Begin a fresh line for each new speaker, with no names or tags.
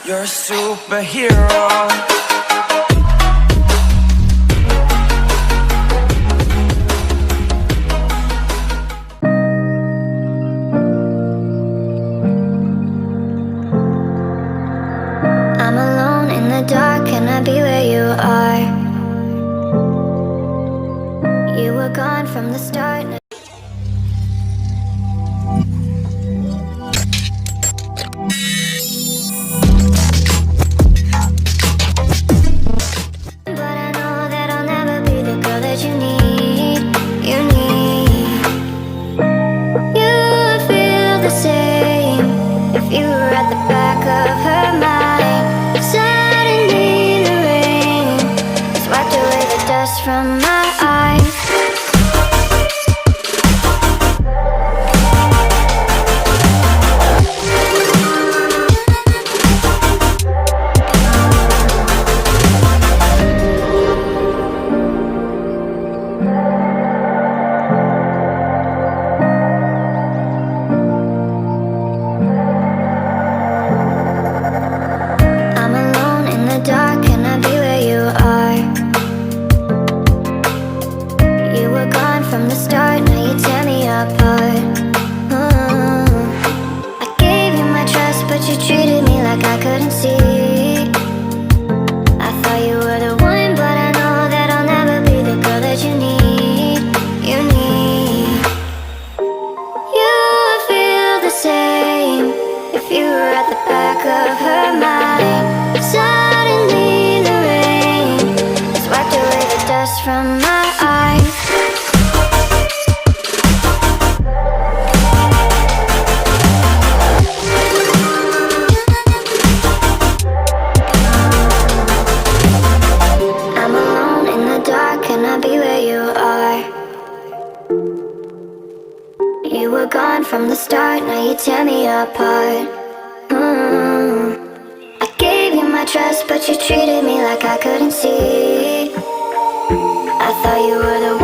You're a superhero.
I'm alone in the dark, can I be where you are? You were gone from the start. But I know that I'll never be the girl that you need. You need. You would feel the same if you were at the back of her mind. Suddenly the rain has wiped away the dust from my eyes. I'm alone in the dark, can I be where you are? You were gone from the start, now you tear me apart. I gave you my trust, but you treated me like I couldn't see. I thought you were the one, but I know that I'll never be the girl that you need. You need. You would feel the same if you were at the back of her mind. Suddenly the rain has wiped away the dust from my eyes. I'm alone in the dark, can I be where you are? You were gone from the start, now you tear me apart. I gave you my trust, but you treated me like I couldn't see. I thought you were the